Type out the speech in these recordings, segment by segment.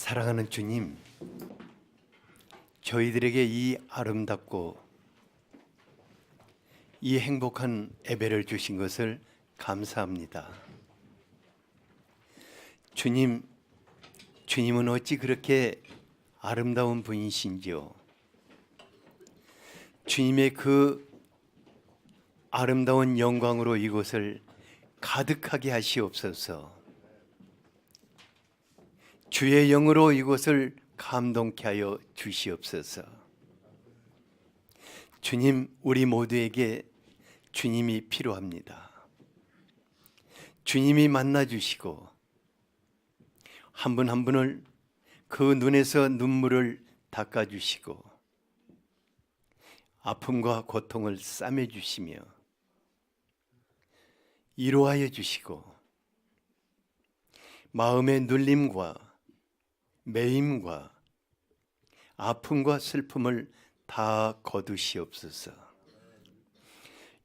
사랑하는 주님, 저희들에게 이 아름답고 이 행복한 예배를 주신 것을 감사합니다. 주님은 어찌 그렇게 아름다운 분이신지요. 주님의 그 아름다운 영광으로 이곳을 가득하게 하시옵소서. 주의 영으로 이곳을 감동케 하여 주시옵소서. 주님, 우리 모두에게 주님이 필요합니다. 주님이 만나 주시고 한 분 한 분을 그 눈에서 눈물을 닦아 주시고 아픔과 고통을 싸매 주시며 위로하여 주시고 마음의 눌림과 매임과 아픔과 슬픔을 다 거두시옵소서.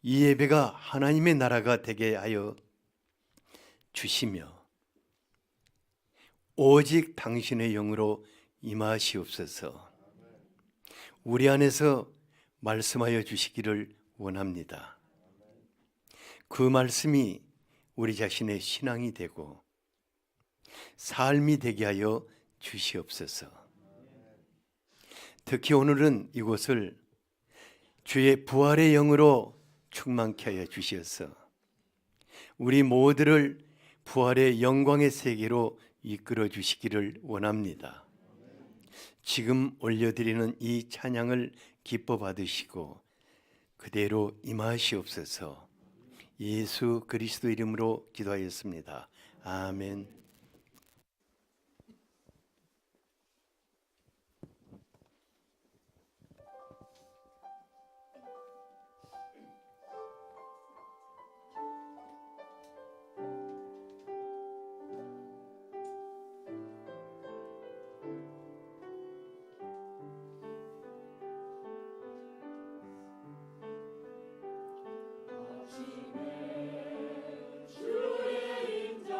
이 예배가 하나님의 나라가 되게 하여 주시며 오직 당신의 영으로 임하시옵소서. 우리 안에서 말씀하여 주시기를 원합니다. 그 말씀이 우리 자신의 신앙이 되고 삶이 되게 하여 주시옵소서. 특히 오늘은 이곳을 주의 부활의 영으로 충만케 하여 주셔서 우리 모두를 부활의 영광의 세계로 이끌어 주시기를 원합니다. 지금 올려드리는 이 찬양을 기뻐 받으시고 그대로 임하시옵소서. 예수 그리스도 이름으로 기도하였습니다. 아멘. 주의 임자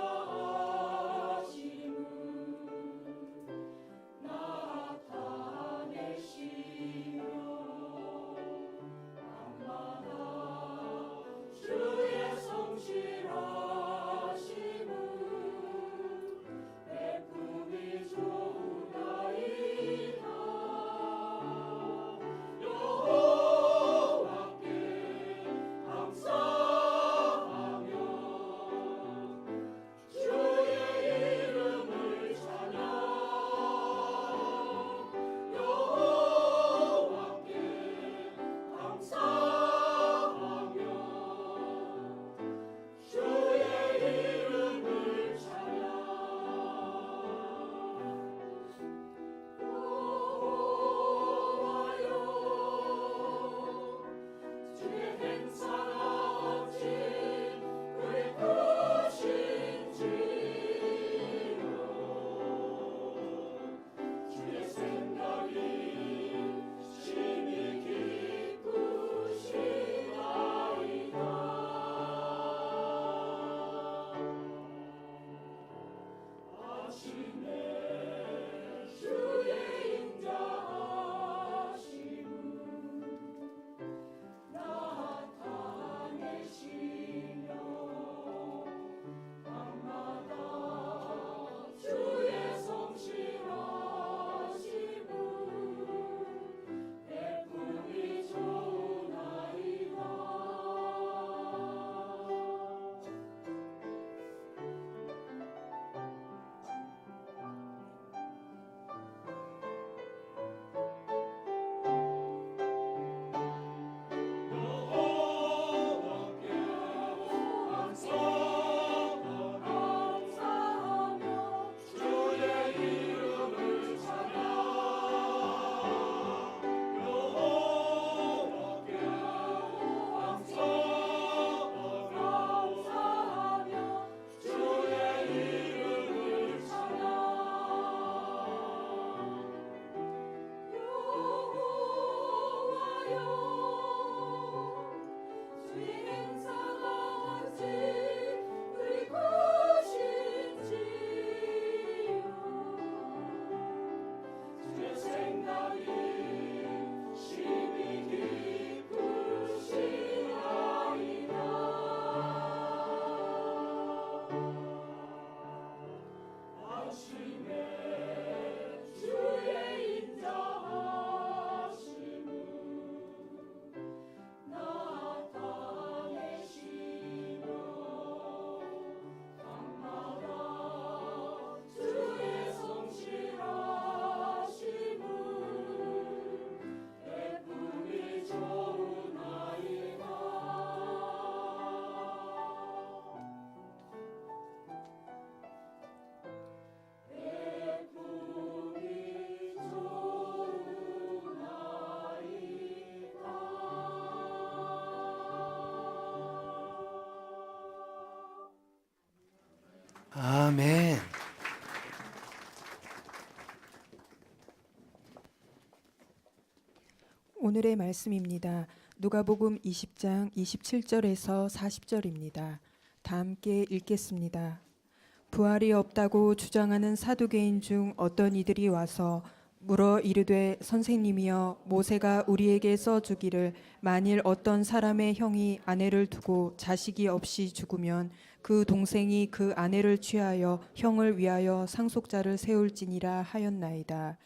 아멘. 오늘의 말씀입니다. 누가복음 20장 27절에서 40절입니다. 다 함께 읽겠습니다. 부활이 없다고 주장하는 사두개인 중 어떤 이들이 와서 물어 이르되 선생님이여 모세가 우리에게 써주기를 만일 어떤 사람의 형이 아내를 두고 자식이 없이 죽으면 그 동생이 그 아내를 취하여 형을 위하여 상속자를 세울지니라 하였나이다.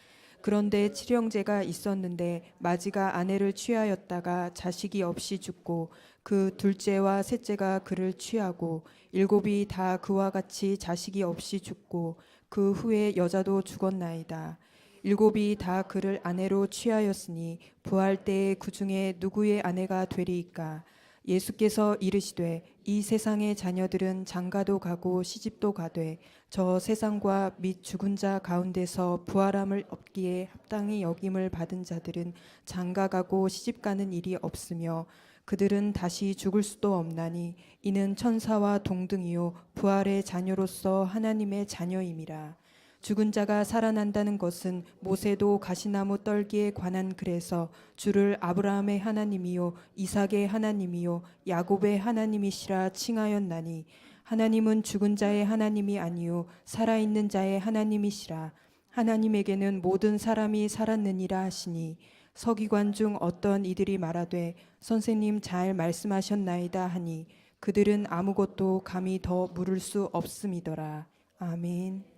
그런데 칠형제가 있었는데 마지가 아내를 취하였다가 자식이 없이 죽고 그 둘째와 셋째가 그를 취하고 일곱이 다 그와 같이 자식이 없이 죽고 그 후에 여자도 죽었나이다. 일곱이 다 그를 아내로 취하였으니 부활 때에 그 중에 누구의 아내가 되리이까? 예수께서 이르시되 이 세상의 자녀들은 장가도 가고 시집도 가되 저 세상과 및 죽은 자 가운데서 부활함을 얻기에 합당히 여김을 받은 자들은 장가 가고 시집 가는 일이 없으며 그들은 다시 죽을 수도 없나니 이는 천사와 동등이요 부활의 자녀로서 하나님의 자녀임이라. 죽은 자가 살아난다는 것은 모세도 가시나무 떨기에 관한 글에서 주를 아브라함의 하나님이요 이삭의 하나님이요 야곱의 하나님이시라 칭하였나니 하나님은 죽은 자의 하나님이 아니요 살아있는 자의 하나님이시라. 하나님에게는 모든 사람이 살았느니라 하시니 서기관 중 어떤 이들이 말하되 선생님 잘 말씀하셨나이다 하니 그들은 아무것도 감히 더 물을 수 없음이더라. 아멘.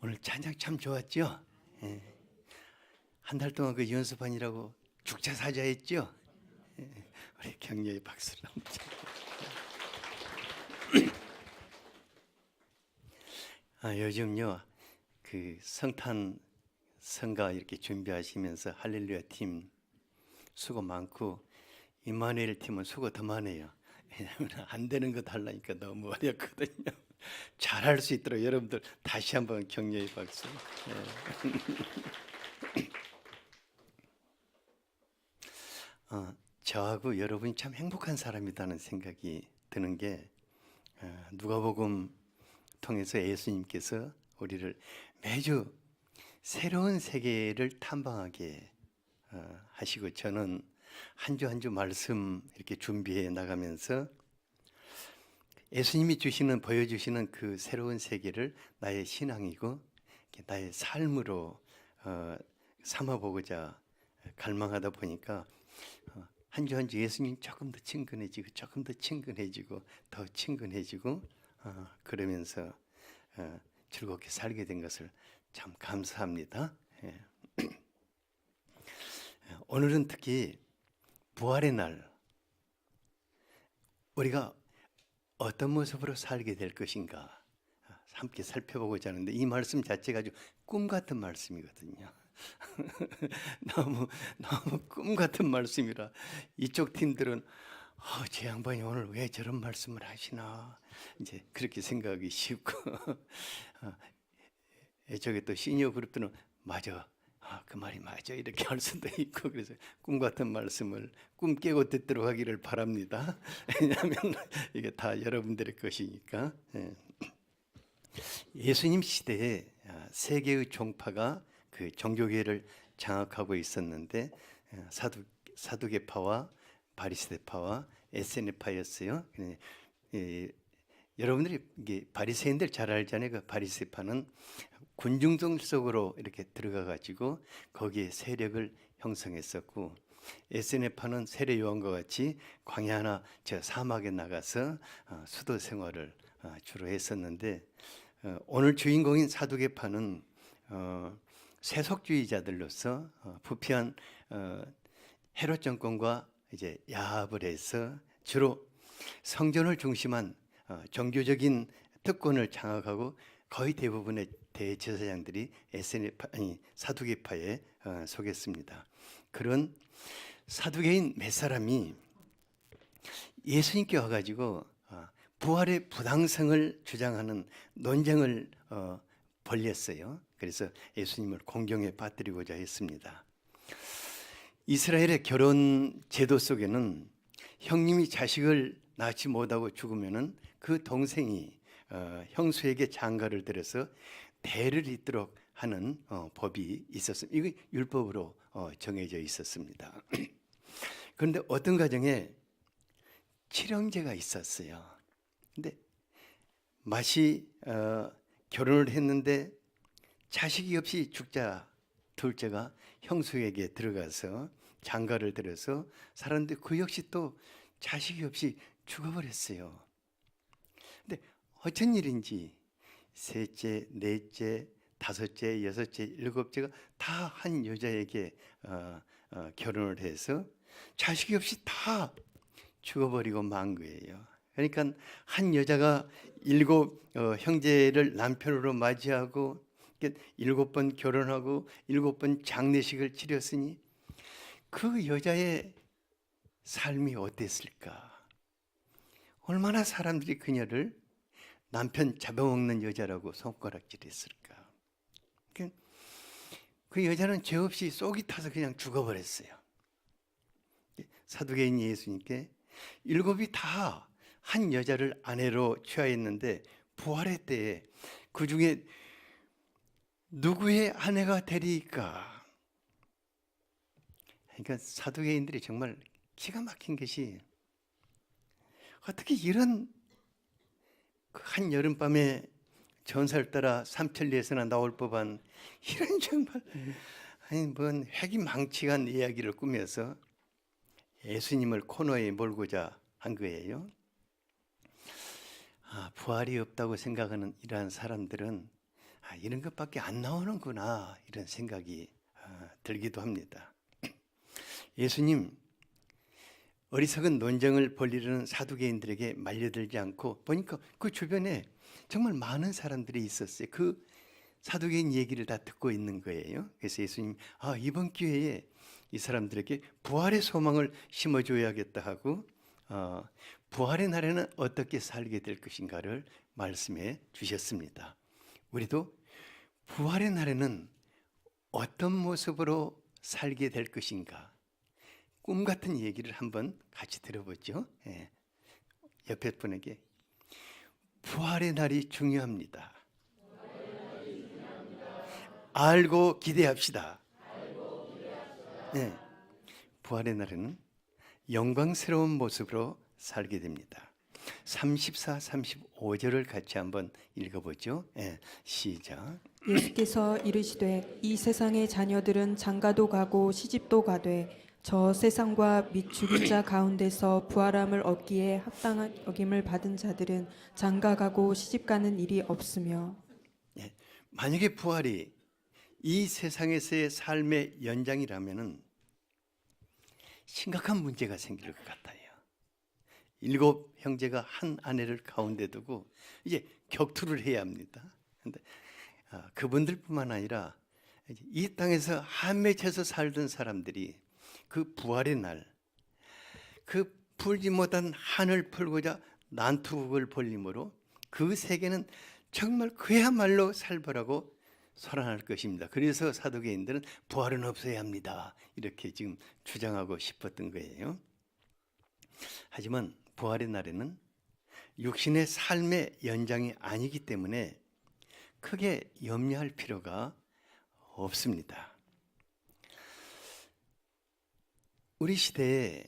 오늘 찬양 참 좋았죠? 예. 한 달 동안 그 연습하느라고 죽자 사자 했죠? 예. 우리 격려의 박수를 한번 요즘요 그 성탄 성가 이렇게 준비하시면서 할렐루야 팀 수고 많고 임마누엘 팀은 수고 더 많아요. 왜냐하면 안 되는 거 달라니까 너무 어렵거든요. 잘할 수 있도록 여러분들 다시 한번 격려의 박수. 저하고 여러분이 참 행복한 사람이라는 생각이 드는 게 누가복음 통해서 예수님께서 우리를 매주 새로운 세계를 탐방하게 하시고 저는 한 주 한 주 말씀 이렇게 준비해 나가면서 예수님이 주시는 보여주시는 그 새로운 세계를 나의 신앙이고 나의 삶으로 삼아보고자 갈망하다 보니까 한 주 한 주 예수님 조금 더 친근해지고 조금 더 친근해지고 더 친근해지고 그러면서 즐겁게 살게 된 것을 참 감사합니다. 예. 오늘은 특히 부활의 날 우리가 어떤 모습으로 살게 될 것인가 함께 살펴보고자 하는데 이 말씀 자체가 아주 꿈 같은 말씀이거든요. 너무 꿈 같은 말씀이라 이쪽 팀들은 제 양반이 오늘 왜 저런 말씀을 하시나 이제 그렇게 생각하기 쉽고 저기 또 시니어 그룹들은 맞아 그 말이 맞아 이렇게 할 수도 있고 그래서 꿈 같은 말씀을 꿈 깨고 듣도록 하기를 바랍니다. 왜냐하면 이게 다 여러분들의 것이니까. 예수님 시대에 세계의 종파가 그 종교계를 장악하고 있었는데 사두개파와 바리새파와 에세네파였어요. 여러분들이 이게 바리새인들 잘 알잖아요. 그 바리새파는 군중들 속으로 이렇게 들어가 가지고 거기에 세력을 형성했었고 에스네파는 세례 요한과 같이 광야나 저 사막에 나가서 수도 생활을 주로 했었는데, 오늘 주인공인 사두개파는 세속주의자들로서 부패한 헤롯 정권과 이제 야합을 해서 주로 성전을 중심한 종교적인 특권을 장악하고 거의 대부분의 대제사장들이 사두개파에 속했습니다. 그런 사두개인 몇 사람이 예수님께 와가지고 부활의 부당성을 주장하는 논쟁을 벌였어요. 그래서 예수님을 공경에 빠뜨리고자 했습니다. 이스라엘의 결혼 제도 속에는 형님이 자식을 낳지 못하고 죽으면은 그 동생이 형수에게 장가를 들여서 대를 잇도록 하는 법이 있었습니다. 이게 율법으로 정해져 있었습니다. 그런데 어떤 가정에 칠형제가 있었어요. 근데 마치 결혼을 했는데 자식이 없이 죽자 둘째가 형수에게 들어가서 장가를 들여서 살았는데 그 역시 또 자식이 없이 죽어버렸어요. 근데 어쩐 일인지 셋째, 넷째, 다섯째, 여섯째, 일곱째가 다 한 여자에게 결혼을 해서 자식이 없이 다 죽어버리고 만 거예요. 그러니까 한 여자가 7 형제를 남편으로 맞이하고 7번 결혼하고 7번 장례식을 치렀으니 그 여자의 삶이 어땠을까? 얼마나 사람들이 그녀를 남편 잡아먹는 여자라고 손가락질했을까? 그 여자는 죄 없이 쏙이 타서 그냥 죽어버렸어요. 사두개인 예수님께 7이 다 한 여자를 아내로 취하였는데 부활의 때에 그 중에 누구의 아내가 되리까? 그러니까 사두개인들이 정말 기가 막힌 것이 어떻게 이런 한 여름밤에 전설 따라 삼천리에서나 나올 법한 이런 정말 뭔 회기망측한 이야기를 꾸며서 예수님을 코너에 몰고자 한 거예요. 부활이 없다고 생각하는 이러한 사람들은 이런 것밖에 안 나오는구나 이런 생각이 들기도 합니다. 예수님 어리석은 논쟁을 벌이려는 사두개인들에게 말려들지 않고 보니까 그 주변에 정말 많은 사람들이 있었어요. 그 사두개인 얘기를 다 듣고 있는 거예요. 그래서 예수님 이번 기회에 이 사람들에게 부활의 소망을 심어줘야겠다 하고 부활의 날에는 어떻게 살게 될 것인가를 말씀해 주셨습니다. 우리도 부활의 날에는 어떤 모습으로 살게 될 것인가 꿈 같은 얘기를 한번 같이 들어보죠. 옆에 분에게 부활의 날이 중요합니다. 알고 기대합시다. 네, 부활의 날에는 영광스러운 모습으로 살게 됩니다. 34, 35절을 같이 한번 읽어보죠. 시작. 예수께서 이르시되 이 세상의 자녀들은 장가도 가고 시집도 가되 저 세상과 및 죽은 자 가운데서 부활함을 얻기에 합당한 여김을 받은 자들은 장가가고 시집가는 일이 없으며 만약에 부활이 이 세상에서의 삶의 연장이라면은 심각한 문제가 생길 것 같아요. 7 형제가 한 아내를 가운데 두고 이제 격투를 해야 합니다. 근데 그분들뿐만 아니라 이 땅에서 한 맺혀서 살던 사람들이 그 부활의 날, 그 풀지 못한 한을 풀고자 난투극을 벌림으로 그 세계는 정말 그야말로 살벌하고 소란할 것입니다. 그래서 사두개인들은 부활은 없어야 합니다. 이렇게 지금 주장하고 싶었던 거예요. 하지만 부활의 날에는 육신의 삶의 연장이 아니기 때문에 크게 염려할 필요가 없습니다. 우리 시대에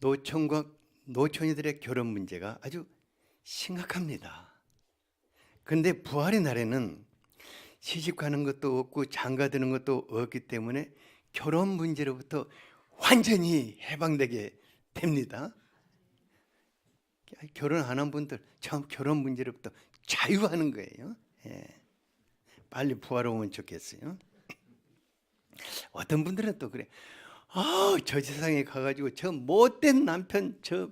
노총과 노처녀들의 결혼 문제가 아주 심각합니다. 그런데 부활의 날에는 시집 가는 것도 없고 장가 드는 것도 없기 때문에 결혼 문제로부터 완전히 해방되게 됩니다. 결혼 안 한 분들 처음 결혼 문제로부터 자유하는 거예요. 예. 빨리 부활 오면 좋겠어요. 어떤 분들은 또 그래. 저 세상에 가가지고 저 못된 남편 저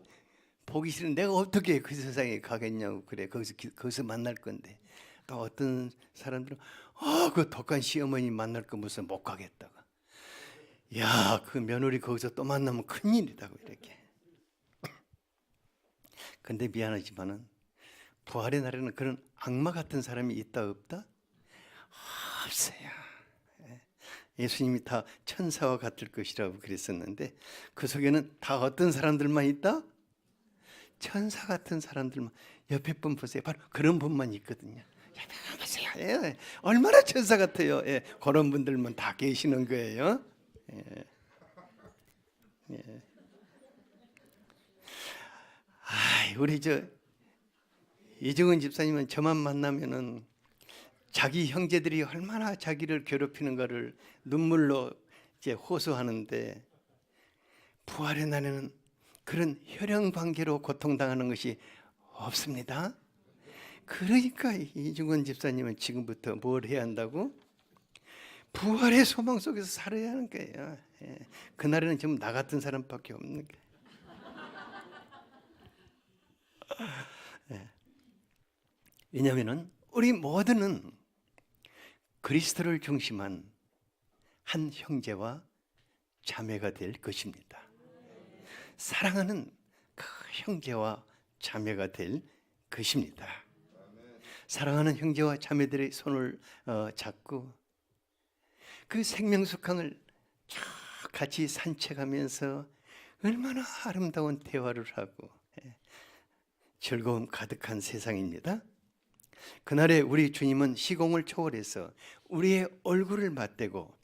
보기 싫은 내가 어떻게 그 세상에 가겠냐고 그래. 거기서 만날 건데. 또 어떤 사람들은 그 독한 시어머니 만날 거 무슨 못 가겠다고. 야, 그 며느리 거기서 또 만나면 큰일이다고 이렇게. 근데 미안하지만은 부활의 날에는 그런 악마 같은 사람이 있다 없다? 없어요. 예수님이 다 천사와 같을 것이라고 그랬었는데 그 속에는 다 어떤 사람들만 있다? 천사 같은 사람들만. 옆에 분 보세요. 바로 그런 분만 있거든요. 옆에 분 보세요. 예, 얼마나 천사 같아요. 예, 그런 분들만 다 계시는 거예요. 예. 예. 우리 이정은 집사님은 저만 만나면은 자기 형제들이 얼마나 자기를 괴롭히는가를 눈물로 이제 호소하는데 부활의 날에는 그런 혈연 관계로 고통당하는 것이 없습니다. 그러니까 이중원 집사님은 지금부터 뭘 해야 한다고? 부활의 소망 속에서 살아야 하는 거예요. 예. 그날에는 지금 나 같은 사람밖에 없는 거예요. 예. 왜냐하면 우리 모두는 그리스도를 중심한 한 형제와 자매가 될 것입니다. 사랑하는 그 형제와 자매가 될 것입니다. 사랑하는 형제와 자매들의 손을 잡고 그 생명수강을 쭉 같이 산책하면서 얼마나 아름다운 대화를 하고 즐거움 가득한 세상입니다. 그날에 우리 주님은 시공을 초월해서 우리의 얼굴을 맞대고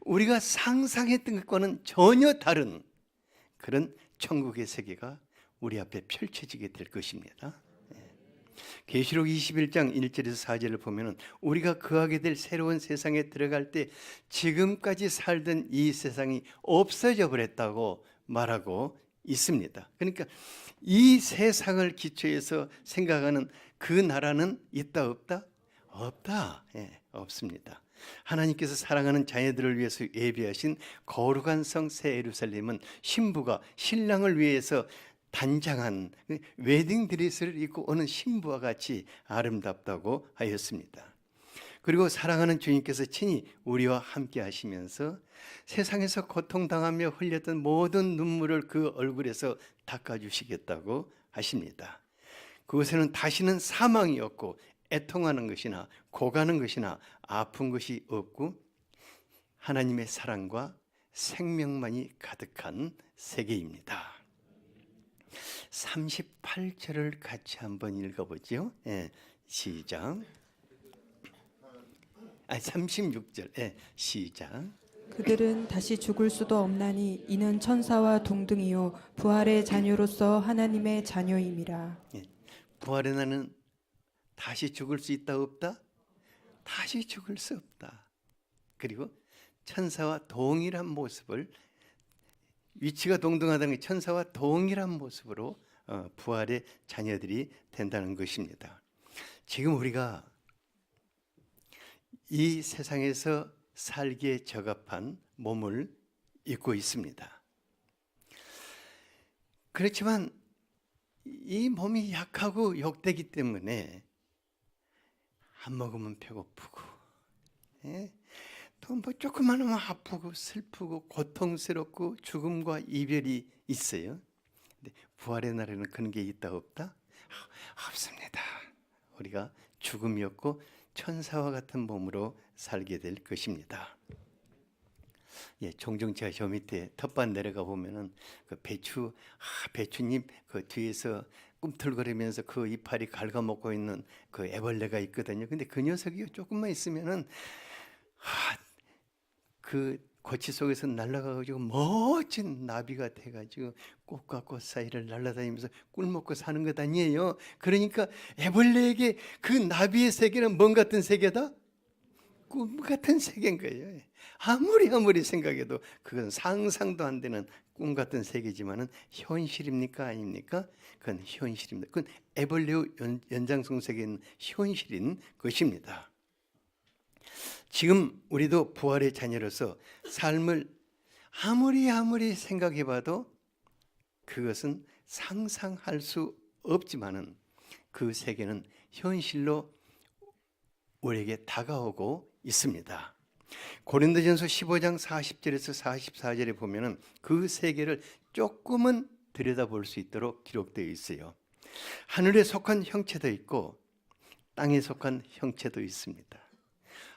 우리가 상상했던 것과는 전혀 다른 그런 천국의 세계가 우리 앞에 펼쳐지게 될 것입니다. 계시록 21장 1절에서 4절을 보면 우리가 거하게 될 새로운 세상에 들어갈 때 지금까지 살던 이 세상이 없어져 버렸다고 말하고 있습니다. 그러니까 이 세상을 기초해서 생각하는 그 나라는 있다 없다? 없다. 예, 없습니다. 하나님께서 사랑하는 자녀들을 위해서 예비하신 거룩한 성 새 예루살렘은 신부가 신랑을 위해서 단장한 웨딩 드레스를 입고 오는 신부와 같이 아름답다고 하였습니다. 그리고 사랑하는 주님께서 친히 우리와 함께 하시면서 세상에서 고통당하며 흘렸던 모든 눈물을 그 얼굴에서 닦아주시겠다고 하십니다. 그곳에는 다시는 사망이 없고 애통하는 것이나 고가는 것이나 아픈 것이 없고 하나님의 사랑과 생명만이 가득한 세계입니다. 38절을 같이 한번 읽어보죠. 예, 시작. 36절. 예, 시작. 그들은 다시 죽을 수도 없나니 이는 천사와 동등이요 부활의 자녀로서 하나님의 자녀임이라. 예, 부활의 날은 다시 죽을 수 있다 없다? 다시 죽을 수 없다. 그리고 천사와 동일한 모습을 위치가 동등하다는 게 천사와 동일한 모습으로 부활의 자녀들이 된다는 것입니다. 지금 우리가 이 세상에서 살기에 적합한 몸을 입고 있습니다. 그렇지만 이 몸이 약하고 욕되기 때문에 안 먹으면 배고프고 또 뭐 조금만 하면 아프고 슬프고 고통스럽고 죽음과 이별이 있어요. 근데 부활의 날에는 그런 게 있다 없다? 없습니다. 우리가 죽음이 없고 천사와 같은 몸으로 살게 될 것입니다. 예, 종종 제가 저 밑에 텃밭 내려가 보면은 그 배추잎 그 뒤에서 꿈틀거리면서 그 이파리 갉아먹고 있는 그 애벌레가 있거든요. 근데 그 녀석이 조금만 있으면은 그 고치 속에서 날아가가지고 멋진 나비가 돼가지고 꽃과 꽃 사이를 날아다니면서 꿀 먹고 사는 것 아니에요. 그러니까 애벌레에게 그 나비의 세계는 뭔 같은 세계다? 꿈 같은 세계인 거예요. 아무리 생각해도 그건 상상도 안 되는 꿈 같은 세계지만은 현실입니까 아닙니까? 그건 현실입니다. 그건 에벌레오 연장성 세계는 현실인 것입니다. 지금 우리도 부활의 자녀로서 삶을 아무리 생각해봐도 그것은 상상할 수 없지만은 그 세계는 현실로 우리에게 다가오고 있습니다. 고린도전서 15장 40절에서 44절에 보면은 그 세계를 조금은 들여다볼 수 있도록 기록되어 있어요. 하늘에 속한 형체도 있고 땅에 속한 형체도 있습니다.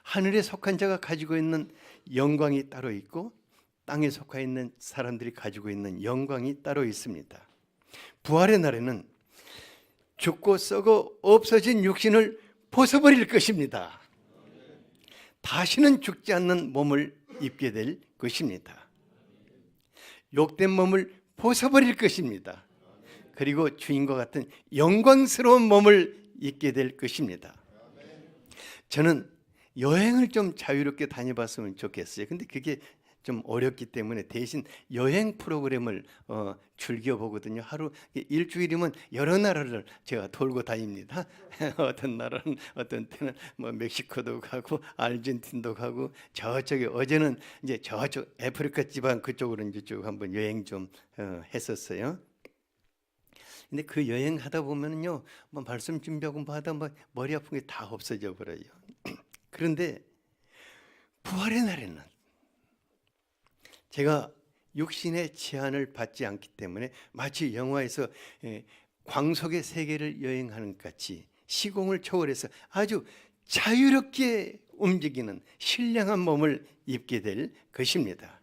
하늘에 속한 자가 가지고 있는 영광이 따로 있고 땅에 속해 있는 사람들이 가지고 있는 영광이 따로 있습니다. 부활의 날에는 죽고 썩어 없어진 육신을 벗어버릴 것입니다. 다시는 죽지 않는 몸을 입게 될 것입니다. 욕된 몸을 벗어버릴 것입니다. 그리고 주인과 같은 영광스러운 몸을 입게 될 것입니다. 저는 여행을 좀 자유롭게 다녀봤으면 좋겠어요. 근데 그게 좀 어렵기 때문에 대신 여행 프로그램을 즐겨보거든요. 하루 일주일이면 여러 나라를 제가 돌고 다닙니다. 어떤 나라는 어떤 때는 뭐 멕시코도 가고 아르헨틴도 가고 저쪽에 어제는 이제 저쪽 아프리카 지방 그쪽으로 이제 쭉 한번 여행 좀 했었어요. 근데 그 여행하다 보면은요, 뭐 말씀 준비하고 뭐 하다 뭐 머리 아픈 게 다 없어져 버려요. 그런데 부활의 날에는 제가 육신의 제한을 받지 않기 때문에 마치 영화에서 광속의 세계를 여행하는 것 같이 시공을 초월해서 아주 자유롭게 움직이는 신령한 몸을 입게 될 것입니다.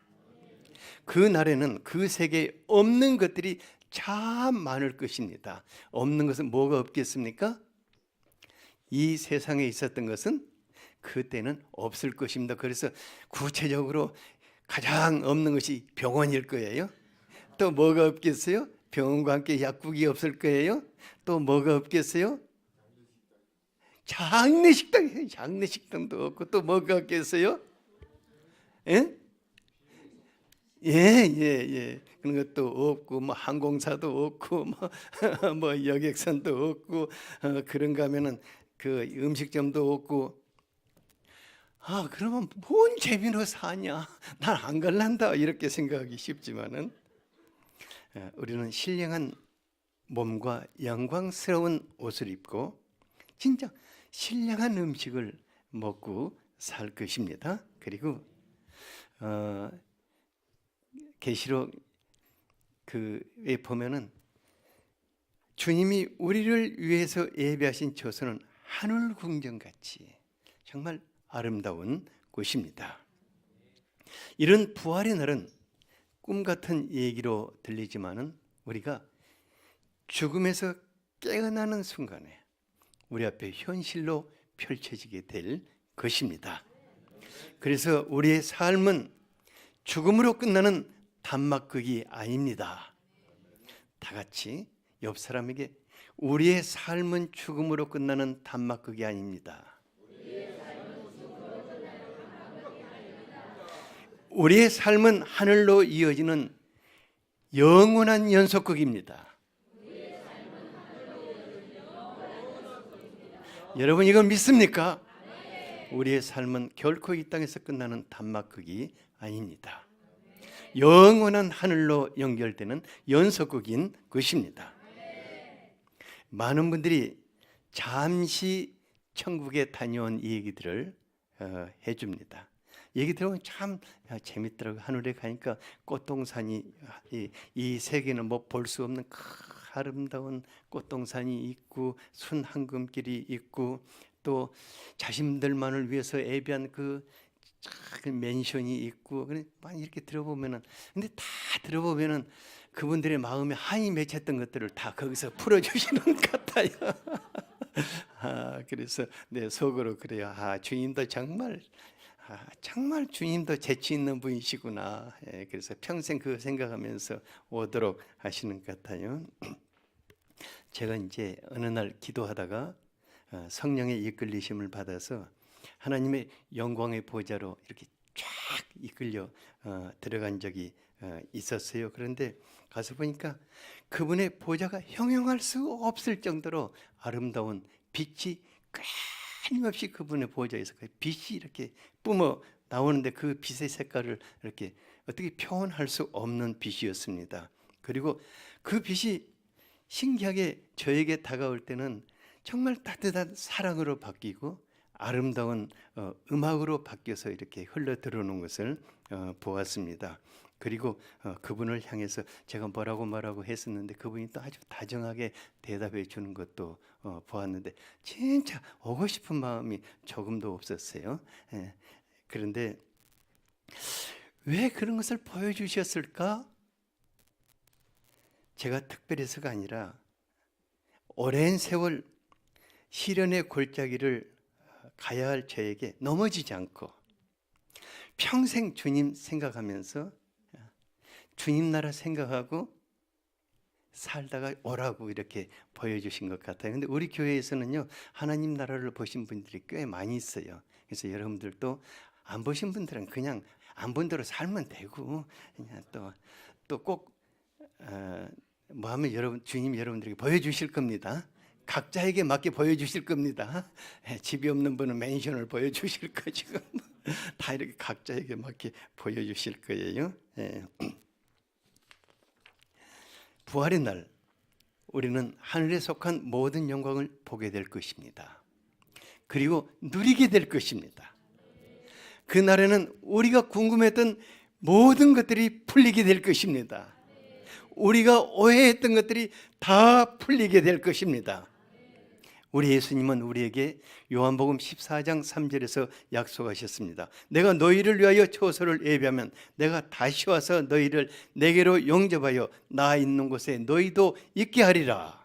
그 날에는 그 세계에 없는 것들이 참 많을 것입니다. 없는 것은 뭐가 없겠습니까? 이 세상에 있었던 것은 그때는 없을 것입니다. 그래서 구체적으로 가장 없는 것이 병원일 거예요. 또 뭐가 없겠어요? 병원과 함께 약국이 없을 거예요. 또 뭐가 없겠어요? 장례식당도 없고 또 뭐가 없겠어요? 예? 예. 그런 것도 없고 뭐 항공사도 없고 뭐 여객선도 없고 그런가 하면은 그 음식점도 없고 그러면 뭔 재미로 사냐? 난 안 갈란다 이렇게 생각하기 쉽지만은 우리는 신령한 몸과 영광스러운 옷을 입고 진짜 신령한 음식을 먹고 살 것입니다. 그리고 계시록 그에 보면은 주님이 우리를 위해서 예비하신 처소는 하늘 궁전같이 정말 아름다운 곳입니다. 이런 부활의 날은 꿈 같은 얘기로 들리지만은 우리가 죽음에서 깨어나는 순간에 우리 앞에 현실로 펼쳐지게 될 것입니다. 그래서 우리의 삶은 죽음으로 끝나는 단막극이 아닙니다. 다 같이 옆 사람에게 우리의 삶은 죽음으로 끝나는 단막극이 아닙니다. 우리의 삶은 하늘로 이어지는 영원한 연속극입니다. 여러분 이거 믿습니까? 우리의 삶은 결코 이 땅에서 끝나는 단막극이 아닙니다. 영원한 하늘로 연결되는 연속극인 것입니다. 많은 분들이 잠시 천국에 다녀온 이 얘기들을 해줍니다. 얘기 들어보면 참 재밌더라고요. 하늘에 가니까 꽃동산이 이 세계는 뭐 볼 수 없는 아름다운 꽃동산이 있고 순황금길이 있고 또 자신들만을 위해서 예비한 그 작은 맨션이 있고 많이 이렇게 들어보면은 근데 다 들어보면은 그분들의 마음에 한이 맺혔던 것들을 다 거기서 풀어주시는 것 같아요. 그래서 내 속으로 그래요. 주님도 정말 주님도 재치 있는 분이시구나. 그래서 평생 그 생각하면서 오도록 하시는 것 같아요. 제가 이제 어느 날 기도하다가 성령의 이끌리심을 받아서 하나님의 영광의 보좌로 이렇게 쫙 이끌려 들어간 적이 있었어요. 그런데 가서 보니까 그분의 보좌가 형용할 수 없을 정도로 아름다운 빛이 끊임없이 그분의 보좌에서 그 빛이 이렇게 뿜어 나오는데 그 빛의 색깔을 이렇게 어떻게 표현할 수 없는 빛이었습니다. 그리고 그 빛이 신기하게 저에게 다가올 때는 정말 따뜻한 사랑으로 바뀌고 아름다운 음악으로 바뀌어서 이렇게 흘러 들어오는 것을 보았습니다. 그리고 그분을 향해서 제가 뭐라고 말하고 했었는데 그분이 또 아주 다정하게 대답해 주는 것도 보았는데 진짜 오고 싶은 마음이 조금도 없었어요. 그런데 왜 그런 것을 보여주셨을까? 제가 특별해서가 아니라 오랜 세월 시련의 골짜기를 가야 할 저에게 넘어지지 않고 평생 주님 생각하면서 주님 나라 생각하고 살다가 오라고 이렇게 보여주신 것 같아요. 근데 우리 교회에서는요, 하나님 나라를 보신 분들이 꽤 많이 있어요. 그래서 여러분들도 안 보신 분들은 그냥 안 본 대로 살면 되고, 그냥 또 꼭 뭐 하면 주님 여러분들에게 보여주실 겁니다. 각자에게 맞게 보여주실 겁니다. 집이 없는 분은 맨션을 보여주실 거지고 다 이렇게 각자에게 맞게 보여주실 거예요. 부활의 날 우리는 하늘에 속한 모든 영광을 보게 될 것입니다. 그리고 누리게 될 것입니다. 그 날에는 우리가 궁금했던 모든 것들이 풀리게 될 것입니다. 우리가 오해했던 것들이 다 풀리게 될 것입니다. 우리 예수님은 우리에게 요한복음 14장 3절에서 약속하셨습니다. 내가 너희를 위하여 초소를 예비하면 내가 다시 와서 너희를 내게로 영접하여 나 있는 곳에 너희도 있게 하리라.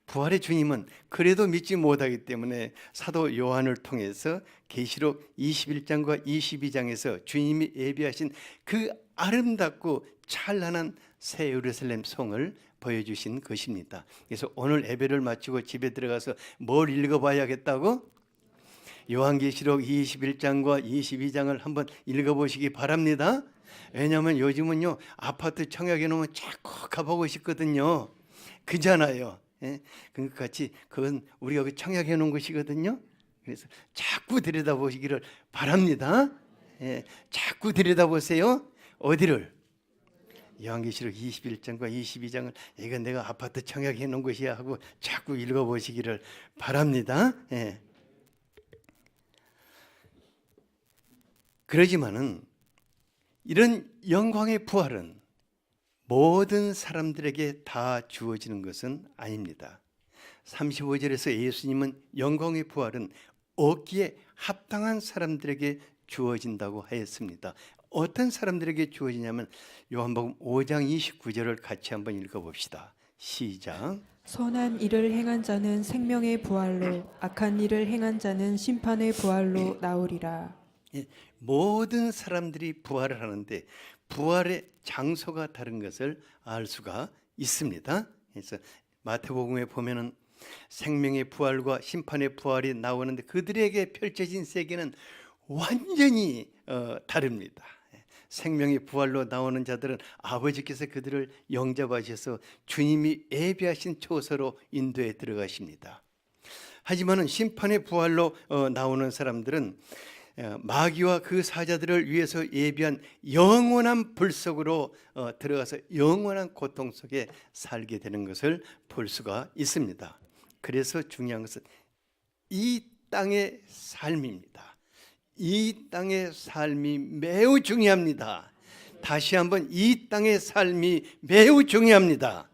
부활의 주님은 그래도 믿지 못하기 때문에 사도 요한을 통해서 계시록 21장과 22장에서 주님이 예비하신 그 아름답고 찬란한 새 예루살렘 성을 보여주신 것입니다. 그래서 오늘 예배를 마치고 집에 들어가서 뭘 읽어봐야겠다고? 요한계시록 21장과 22장을 한번 읽어보시기 바랍니다. 왜냐하면 요즘은요 아파트 청약해 놓으면 자꾸 가보고 싶거든요. 그잖아요. 그것 같이 그건 우리가 청약해 놓은 것이거든요. 그래서 자꾸 들여다보시기를 바랍니다. 자꾸 들여다보세요. 어디를? 요한계시록 21장과 22장을 이건 내가 아파트 청약해 놓은 것이야 하고 자꾸 읽어보시기를 바랍니다. 그러지만은 이런 영광의 부활은 모든 사람들에게 다 주어지는 것은 아닙니다. 35절에서 예수님은 영광의 부활은 얻기에 합당한 사람들에게 주어진다고 하였습니다. 어떤 사람들에게 주어지냐면 요한복음 5장 29절을 같이 한번 읽어봅시다. 시작. 선한 일을 행한 자는 생명의 부활로 악한 일을 행한 자는 심판의 부활로 나오리라. 모든 사람들이 부활을 하는데 부활의 장소가 다른 것을 알 수가 있습니다. 그래서 마태복음에 보면은 생명의 부활과 심판의 부활이 나오는데 그들에게 펼쳐진 세계는 완전히 다릅니다. 생명의 부활로 나오는 자들은 아버지께서 그들을 영접하셔서 주님이 예비하신 초소로 인도에 들어가십니다. 하지만은 심판의 부활로 나오는 사람들은 마귀와 그 사자들을 위해서 예비한 영원한 불 속으로 들어가서 영원한 고통 속에 살게 되는 것을 볼 수가 있습니다. 그래서 중요한 것은 이 땅의 삶입니다. 이 땅의 삶이 매우 중요합니다. 다시 한번 이 땅의 삶이 매우 중요합니다.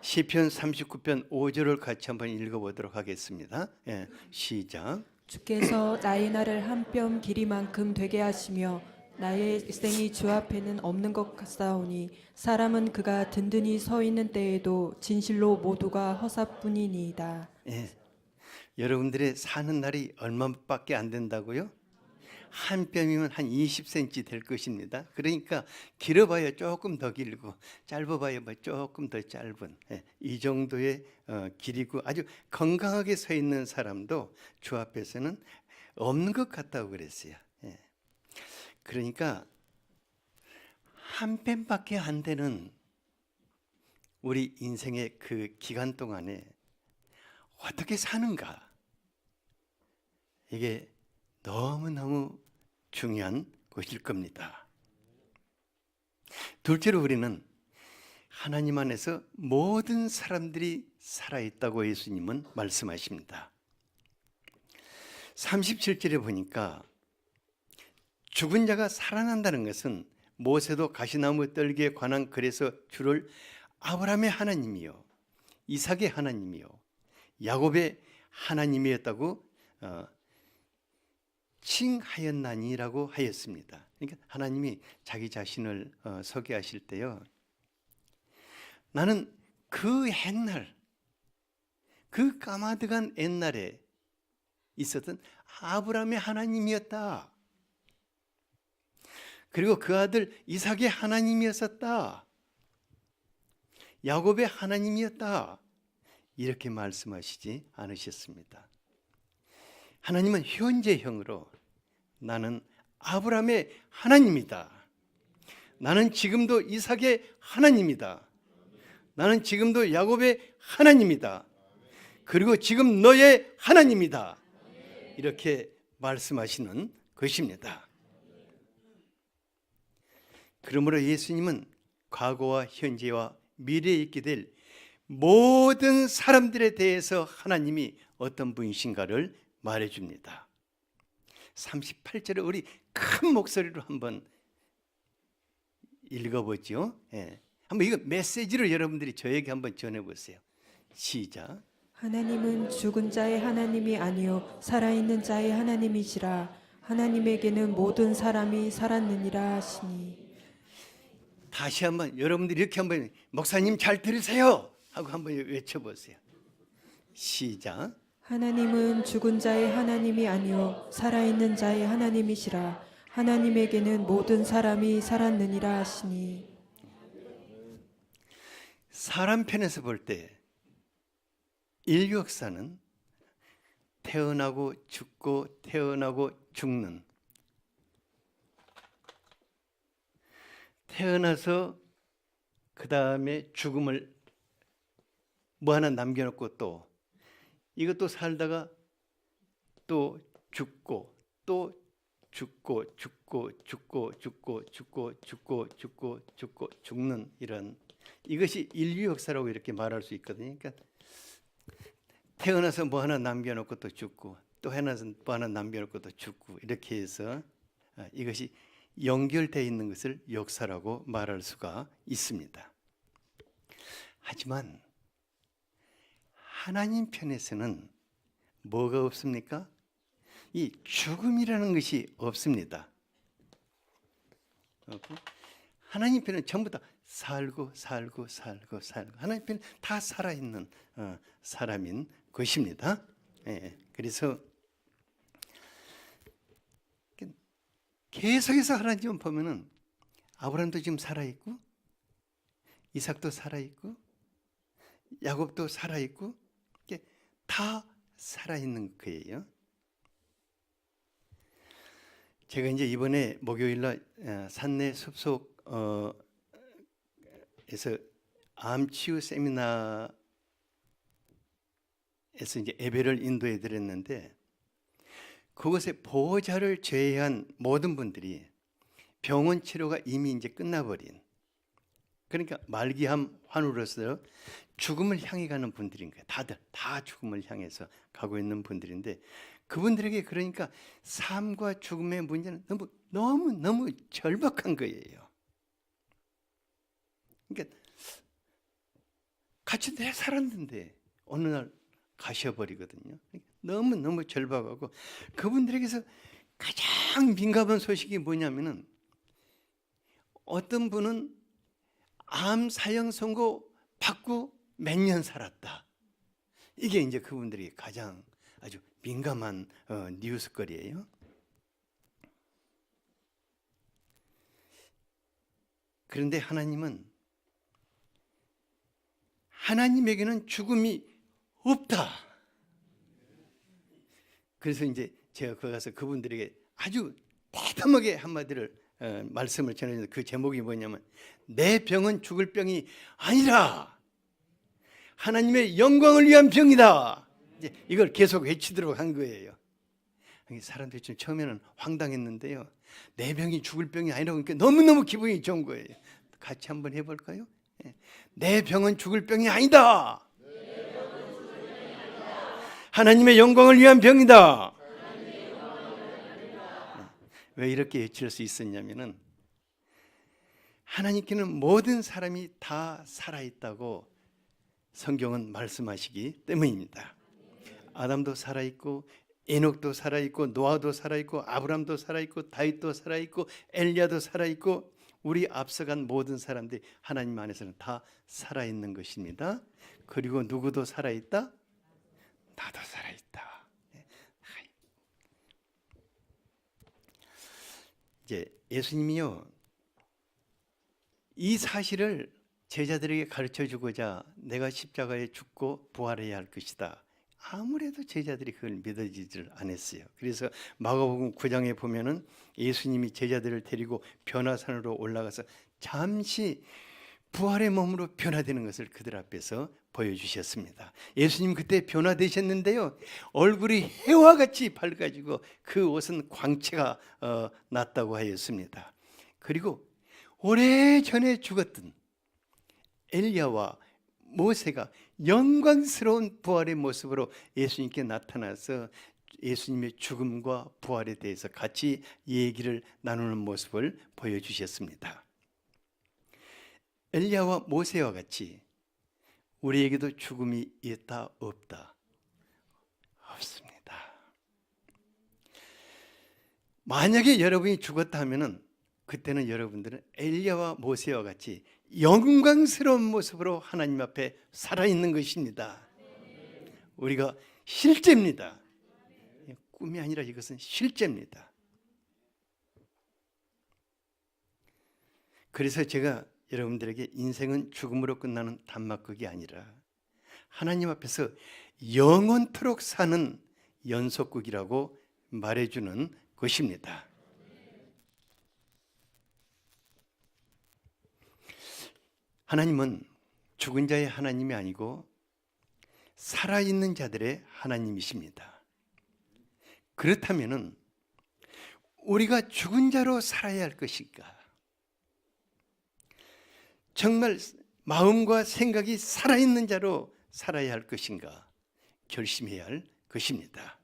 시편 39편 5절을 같이 한번 읽어보도록 하겠습니다. 시작. 주께서 나의 날을 한 뼘 길이만큼 되게 하시며 나의 일생이 주 앞에는 없는 것 같사오니 사람은 그가 든든히 서 있는 때에도 진실로 모두가 허사뿐이니이다. 여러분들의 사는 날이 얼마밖에 안 된다고요? 한 뼘이면 한 20cm 될 것입니다. 그러니까 길어봐야 조금 더 길고 짧아봐야 뭐 조금 더 짧은 이 정도의 길이고 아주 건강하게 서 있는 사람도 주 앞에서는 없는 것 같다고 그랬어요. 그러니까 한 뼘밖에 안 되는 우리 인생의 그 기간 동안에 어떻게 사는가, 이게 너무너무 중요한 것일 겁니다. 둘째로 우리는 하나님 안에서 모든 사람들이 살아있다고 예수님은 말씀하십니다. 37절에 보니까 죽은 자가 살아난다는 것은 모세도 가시나무 떨기에 관한 글에서 주를 아브라함의 하나님이요 이삭의 하나님이요 야곱의 하나님이었다고 칭하였나니라고 하였습니다. 그러니까 하나님이 자기 자신을 소개하실 때요, 나는 그 옛날, 그 까마득한 옛날에 있었던 아브라함의 하나님이었다. 그리고 그 아들 이삭의 하나님이었었다. 야곱의 하나님이었다. 이렇게 말씀하시지 않으셨습니다. 하나님은 현재형으로 나는 아브라함의 하나님이다. 나는 지금도 이삭의 하나님이다. 나는 지금도 야곱의 하나님이다. 그리고 지금 너의 하나님이다. 이렇게 말씀하시는 것입니다. 그러므로 예수님은 과거와 현재와 미래에 있게 될 모든 사람들에 대해서 하나님이 어떤 분이신가를 말해줍니다. 38절에 우리 큰 목소리로 한번 읽어보죠. 한번 이거 메시지로 여러분들이 저에게 한번 전해보세요. 시작. 하나님은 죽은 자의 하나님이 아니요 살아있는 자의 하나님이시라. 하나님에게는 모든 사람이 살았느니라 하시니. 다시 한번 여러분들이 이렇게 한번 목사님 잘 들으세요 하고 한번 외쳐보세요. 시작. 하나님은 죽은 자의 하나님이 아니요 살아있는 자의 하나님이시라. 하나님에게는 모든 사람이 살았느니라 하시니. 사람 편에서 볼 때 인류 역사는 태어나고 죽고 태어나고 죽는, 태어나서 그 다음에 죽음을 뭐 하나 남겨놓고 또 이것도 살다가 또 죽고 또 죽고 죽는, 이런, 이것이 인류 역사라고 이렇게 말할 수 있거든요. 그러니까 태어나서 뭐 하나 남겨놓고 또 죽고 또 태어나서 뭐 하나 남겨놓고 또 죽고 이렇게 해서 이것이 연결되어 있는 것을 역사라고 말할 수가 있습니다. 하지만 하나님 편에서는 뭐가 없습니까? 이 죽음이라는 것이 없습니다. 하나님 편은 전부 다 살고 하나님 편은 다 살아있는 사람인 것입니다. 그래서 계속해서 하나님 보면은 아브라함도 지금 살아있고 이삭도 살아있고 야곱도 살아있고 다 살아있는 거예요. 제가 이제 이번에 목요일날 산내 숲속에서 암치유 세미나에서 이제 예배를 인도해 드렸는데, 그곳에 보호자를 제외한 모든 분들이 병원 치료가 이미 이제 끝나버린, 그러니까 말기암 환우로서 죽음을 향해 가는 분들인 거예요. 다들 다 죽음을 향해서 가고 있는 분들인데, 그분들에게 그러니까 삶과 죽음의 문제는 너무 절박한 거예요. 그러니까 같이 내 살았는데 어느 날 가셔버리거든요. 너무 절박하고, 그분들에게서 가장 민감한 소식이 뭐냐면은, 어떤 분은 암 사형 선고 받고 몇 년 살았다. 이게 이제 그분들이 가장 아주 민감한 뉴스거리예요. 그런데 하나님에게는 죽음이 없다. 그래서 이제 제가 거기 가서 그분들에게 아주 대담하게 한마디를 말씀을 전했는데 그 제목이 뭐냐면 내 병은 죽을 병이 아니라 하나님의 영광을 위한 병이다. 이제 이걸 계속 외치도록 한 거예요. 사람들이 좀 처음에는 황당했는데요. 내 병이 죽을 병이 아니라고 그러니까 너무너무 기분이 좋은 거예요. 같이 한번 해볼까요? 내 병은 죽을 병이 아니다. 하나님의 영광을 위한 병이다. 왜 이렇게 외칠 수 있었냐면은 하나님께는 모든 사람이 다 살아있다고 성경은 말씀하시기 때문입니다. 아담도 살아있고 에녹도 살아있고 노아도 살아있고 아브람도 살아있고 다윗도 살아있고 엘리야도 살아있고 우리 앞서간 모든 사람들이 하나님 안에서는 다 살아있는 것입니다. 그리고 누구도 살아있다? 나도 살아있다. 이제 예수님이요 이 사실을 제자들에게 가르쳐 주고자 내가 십자가에 죽고 부활해야 할 것이다. 아무래도 제자들이 그걸 믿어지질 않았어요. 그래서 마가복음 9장에 보면은 예수님이 제자들을 데리고 변화산으로 올라가서 잠시 부활의 몸으로 변화되는 것을 그들 앞에서 보여주셨습니다. 예수님 그때 변화되셨는데요. 얼굴이 해와 같이 밝아지고 그 옷은 광채가 났다고 하였습니다. 그리고 오래전에 죽었던 엘리야와 모세가 영광스러운 부활의 모습으로 예수님께 나타나서 예수님의 죽음과 부활에 대해서 같이 얘기를 나누는 모습을 보여주셨습니다. 엘리야와 모세와 같이 우리에게도 죽음이 있다 없다? 없습니다. 만약에 여러분이 죽었다 하면은 그때는 여러분들은 엘리야와 모세와 같이 영광스러운 모습으로 하나님 앞에 살아있는 것입니다. 우리가 실제입니다. 꿈이 아니라 이것은 실제입니다. 그래서 제가 여러분들에게 인생은 죽음으로 끝나는 단막극이 아니라 하나님 앞에서 영원토록 사는 연속극이라고 말해주는 것입니다. 하나님은 죽은 자의 하나님이 아니고 살아있는 자들의 하나님이십니다. 그렇다면 우리가 죽은 자로 살아야 할 것인가? 정말 마음과 생각이 살아있는 자로 살아야 할 것인가? 결심해야 할 것입니다.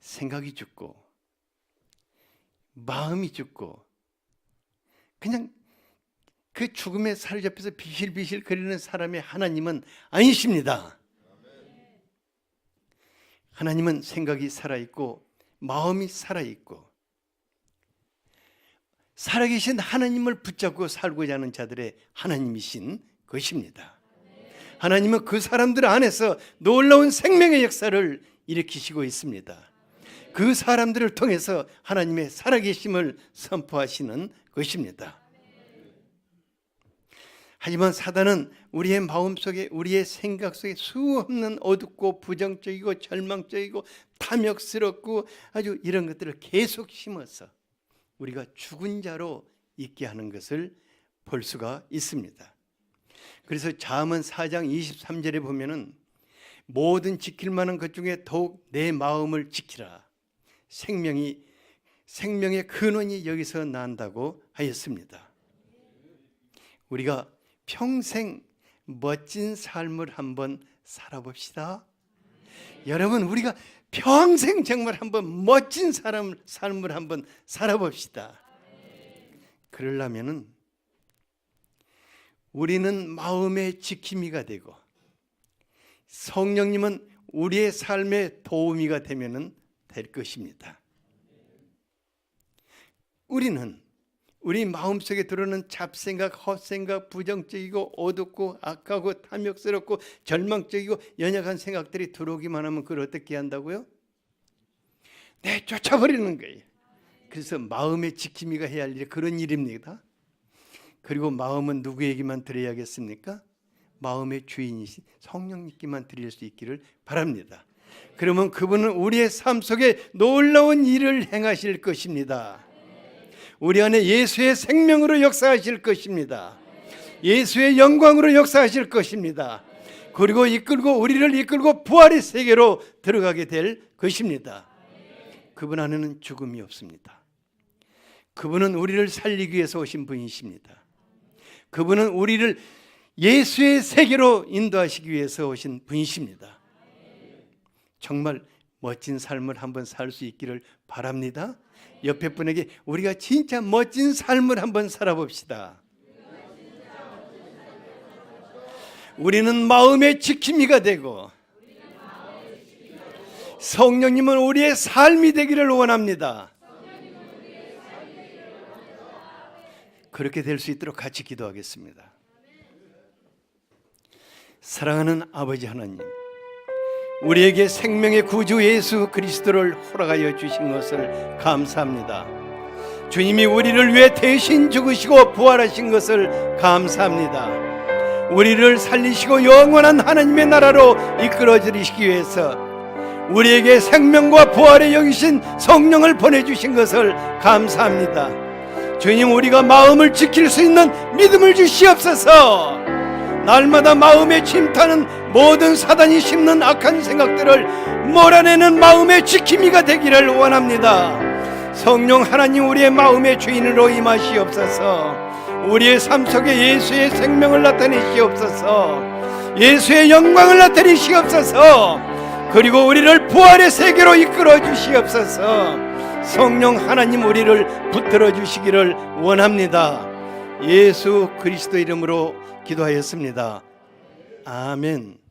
생각이 죽고 마음이 죽고 그냥 그 죽음에 사로잡혀서 비실비실 거리는 사람의 하나님은 아니십니다. 하나님은 생각이 살아있고 마음이 살아있고 살아계신 하나님을 붙잡고 살고자 하는 자들의 하나님이신 것입니다. 하나님은 그 사람들 안에서 놀라운 생명의 역사를 일으키시고 있습니다. 그 사람들을 통해서 하나님의 살아계심을 선포하시는 것입니다. 하지만 사단은 우리의 마음속에 우리의 생각 속에 수없는 어둡고 부정적이고 절망적이고 탐욕스럽고 아주 이런 것들을 계속 심어서 우리가 죽은 자로 있게 하는 것을 볼 수가 있습니다. 그래서 잠언 4장 23절에 보면은 모든 지킬 만한 것 중에 더욱 내 마음을 지키라. 생명의 근원이 여기서 난다고 하였습니다. 우리가 평생 멋진 삶을 한번 살아봅시다. 여러분 우리가 평생 정말 한번 멋진 삶을 한번 살아봅시다. 그러려면은 우리는 마음의 지킴이가 되고 성령님은 우리의 삶의 도우미가 되면은 될 것입니다. 우리는 우리 마음속에 들어오는 잡생각, 헛생각, 부정적이고 어둡고 악하고 탐욕스럽고 절망적이고 연약한 생각들이 들어오기만 하면 그걸 어떻게 한다고요? 쫓아버리는 거예요. 그래서 마음의 지킴이가 해야 할 일 그런 일입니다. 그리고 마음은 누구에게만 드려야겠습니까? 마음의 주인이신 성령님께만 드릴 수 있기를 바랍니다. 그러면 그분은 우리의 삶 속에 놀라운 일을 행하실 것입니다. 우리 안에 예수의 생명으로 역사하실 것입니다. 예수의 영광으로 역사하실 것입니다. 그리고 우리를 이끌고 부활의 세계로 들어가게 될 것입니다. 그분 안에는 죽음이 없습니다. 그분은 우리를 살리기 위해서 오신 분이십니다. 그분은 우리를 예수의 세계로 인도하시기 위해서 오신 분이십니다. 정말 멋진 삶을 한번 살 수 있기를 바랍니다. 옆에 분에게 우리가 진짜 멋진 삶을 한번 살아봅시다. 우리는 마음의 지킴이가 되고 성령님은 우리의 삶이 되기를 원합니다. 그렇게 될 수 있도록 같이 기도하겠습니다. 사랑하는 아버지 하나님, 우리에게 생명의 구주 예수 그리스도를 허락하여 주신 것을 감사합니다. 주님이 우리를 위해 대신 죽으시고 부활하신 것을 감사합니다. 우리를 살리시고 영원한 하나님의 나라로 이끌어 주시기 위해서 우리에게 생명과 부활의 영이신 성령을 보내주신 것을 감사합니다. 주님, 우리가 마음을 지킬 수 있는 믿음을 주시옵소서. 날마다 마음에 침타는 모든 사단이 심는 악한 생각들을 몰아내는 마음의 지킴이가 되기를 원합니다. 성령 하나님, 우리의 마음의 주인으로 임하시옵소서. 우리의 삶 속에 예수의 생명을 나타내시옵소서. 예수의 영광을 나타내시옵소서. 그리고 우리를 부활의 세계로 이끌어 주시옵소서. 성령 하나님, 우리를 붙들어 주시기를 원합니다. 예수 그리스도 이름으로 기도하였습니다. 아멘.